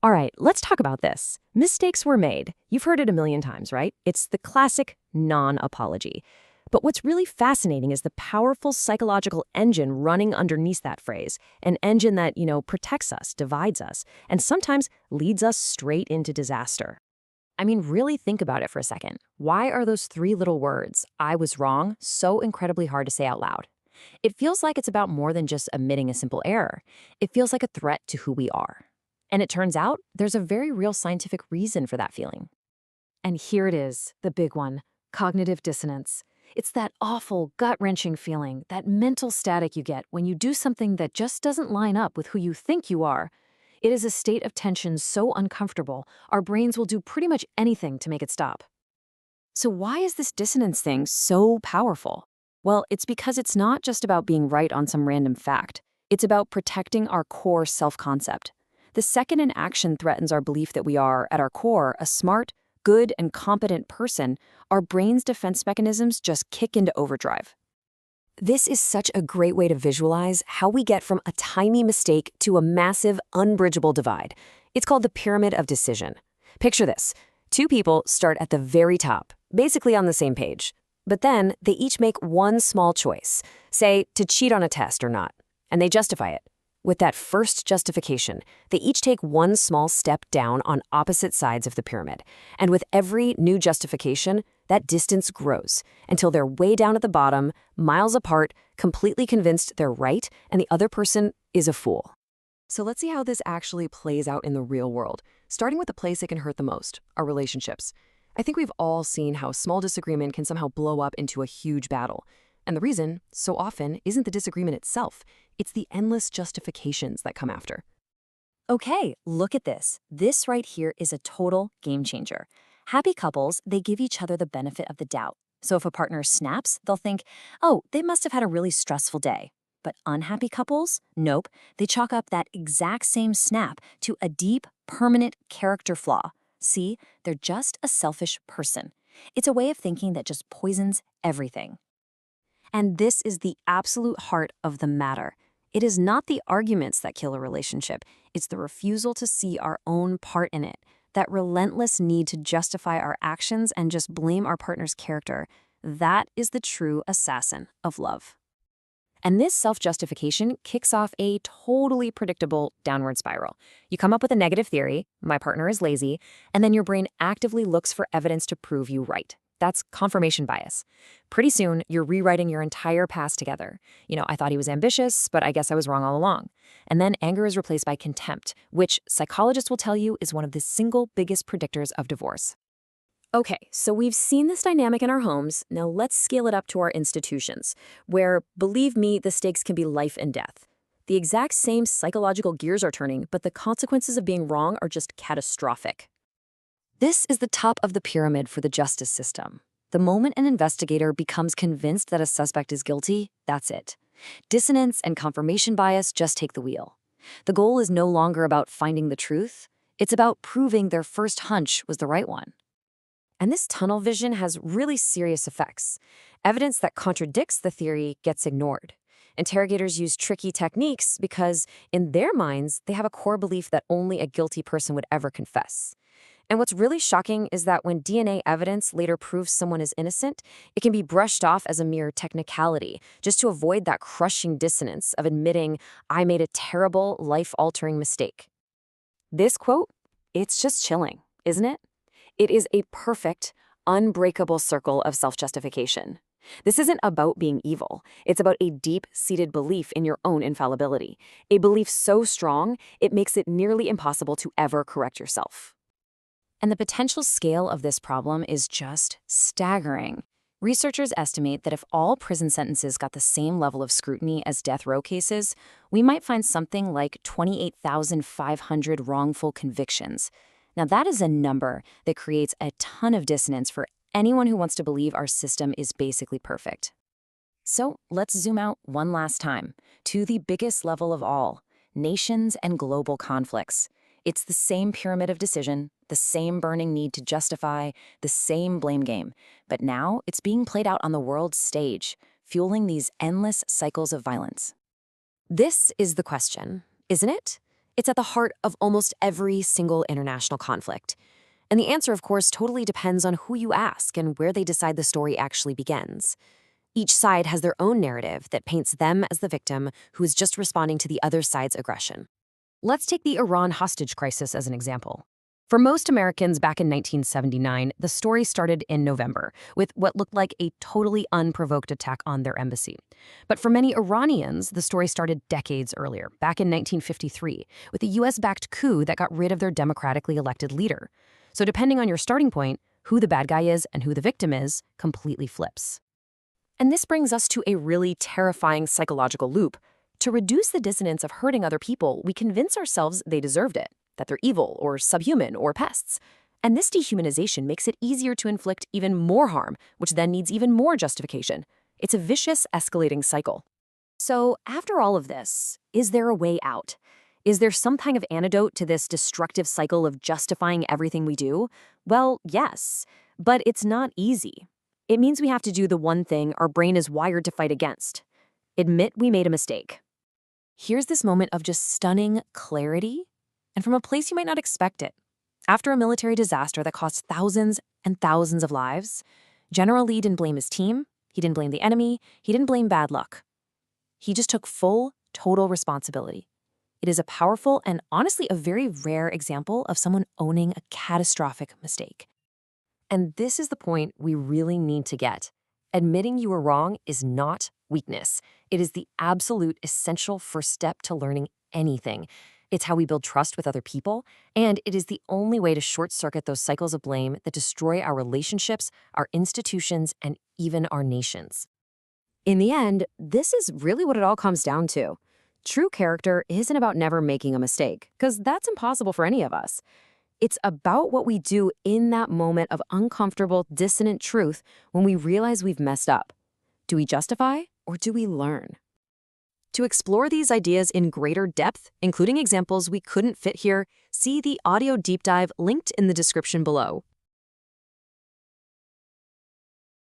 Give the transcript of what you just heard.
All right, let's talk about this. Mistakes were made. You've heard it a million times, right? It's the classic non-apology. But what's really fascinating is the powerful psychological engine running underneath that phrase, an engine that, protects us, divides us, and sometimes leads us straight into disaster. I mean, really think about it for a second. Why are those three little words, I was wrong, so incredibly hard to say out loud? It feels like it's about more than just admitting a simple error. It feels like a threat to who we are. And it turns out there's a very real scientific reason for that feeling. And here it is, the big one, cognitive dissonance. It's that awful, gut-wrenching feeling, that mental static you get when you do something that just doesn't line up with who you think you are. It is a state of tension so uncomfortable, our brains will do pretty much anything to make it stop. So why is this dissonance thing so powerful? Well, it's because it's not just about being right on some random fact. It's about protecting our core self-concept. The second an action threatens our belief that we are, at our core, a smart, good, and competent person, our brain's defense mechanisms just kick into overdrive. This is such a great way to visualize how we get from a tiny mistake to a massive, unbridgeable divide. It's called the pyramid of decision. Picture this. Two people start at the very top, basically on the same page. But then they each make one small choice, say to cheat on a test or not, and they justify it. With that first justification, they each take one small step down on opposite sides of the pyramid. And with every new justification, that distance grows until they're way down at the bottom, miles apart, completely convinced they're right and the other person is a fool. So let's see how this actually plays out in the real world, starting with the place it can hurt the most, our relationships. I think we've all seen how small disagreement can somehow blow up into a huge battle. And the reason, so often, isn't the disagreement itself. It's the endless justifications that come after. Okay, look at this. This right here is a total game changer. Happy couples, they give each other the benefit of the doubt. So if a partner snaps, they'll think, oh, they must have had a really stressful day. But unhappy couples? Nope. They chalk up that exact same snap to a deep, permanent character flaw. See, they're just a selfish person. It's a way of thinking that just poisons everything. And this is the absolute heart of the matter. It is not the arguments that kill a relationship. It's the refusal to see our own part in it, that relentless need to justify our actions and just blame our partner's character. That is the true assassin of love. And this self-justification kicks off a totally predictable downward spiral. You come up with a negative theory, my partner is lazy, and then your brain actively looks for evidence to prove you right. That's confirmation bias. Pretty soon, you're rewriting your entire past together. I thought he was ambitious, but I guess I was wrong all along. And then anger is replaced by contempt, which psychologists will tell you is one of the single biggest predictors of divorce. Okay, so we've seen this dynamic in our homes. Now let's scale it up to our institutions, where, believe me, the stakes can be life and death. The exact same psychological gears are turning, but the consequences of being wrong are just catastrophic. This is the top of the pyramid for the justice system. The moment an investigator becomes convinced that a suspect is guilty, that's it. Dissonance and confirmation bias just take the wheel. The goal is no longer about finding the truth. It's about proving their first hunch was the right one. And this tunnel vision has really serious effects. Evidence that contradicts the theory gets ignored. Interrogators use tricky techniques because, in their minds, they have a core belief that only a guilty person would ever confess. And what's really shocking is that when DNA evidence later proves someone is innocent, it can be brushed off as a mere technicality, just to avoid that crushing dissonance of admitting, I made a terrible, life-altering mistake. This quote, it's just chilling, isn't it? It is a perfect, unbreakable circle of self-justification. This isn't about being evil. It's about a deep-seated belief in your own infallibility, a belief so strong it makes it nearly impossible to ever correct yourself. And the potential scale of this problem is just staggering. Researchers estimate that if all prison sentences got the same level of scrutiny as death row cases, we might find something like 28,500 wrongful convictions. Now that is a number that creates a ton of dissonance for anyone who wants to believe our system is basically perfect. So let's zoom out one last time to the biggest level of all, nations and global conflicts. It's the same pyramid of decision, the same burning need to justify, the same blame game. But now it's being played out on the world's stage, fueling these endless cycles of violence. This is the question, isn't it? It's at the heart of almost every single international conflict. And the answer, of course, totally depends on who you ask and where they decide the story actually begins. Each side has their own narrative that paints them as the victim who is just responding to the other side's aggression. Let's take the Iran hostage crisis as an example. For most Americans back in 1979, the story started in November with what looked like a totally unprovoked attack on their embassy. But for many Iranians, the story started decades earlier, back in 1953, with a US-backed coup that got rid of their democratically elected leader. So depending on your starting point, who the bad guy is and who the victim is completely flips. And this brings us to a really terrifying psychological loop. To reduce the dissonance of hurting other people, we convince ourselves they deserved it, that they're evil or subhuman or pests. And this dehumanization makes it easier to inflict even more harm, which then needs even more justification. It's a vicious, escalating cycle. So, after all of this, is there a way out? Is there some kind of antidote to this destructive cycle of justifying everything we do? Well, yes, but it's not easy. It means we have to do the one thing our brain is wired to fight against. Admit we made a mistake. Here's this moment of just stunning clarity, and from a place you might not expect it. After a military disaster that cost thousands and thousands of lives, General Lee didn't blame his team, he didn't blame the enemy, he didn't blame bad luck. He just took full, total responsibility. It is a powerful and honestly a very rare example of someone owning a catastrophic mistake. And this is the point we really need to get. Admitting you were wrong is not weakness. It is the absolute essential first step to learning anything. It's how we build trust with other people, and it is the only way to short-circuit those cycles of blame that destroy our relationships, our institutions, and even our nations. In the end, this is really what it all comes down to. True character isn't about never making a mistake, because that's impossible for any of us. It's about what we do in that moment of uncomfortable, dissonant truth when we realize we've messed up. Do we justify or do we learn? To explore these ideas in greater depth, including examples we couldn't fit here, see the audio deep dive linked in the description below.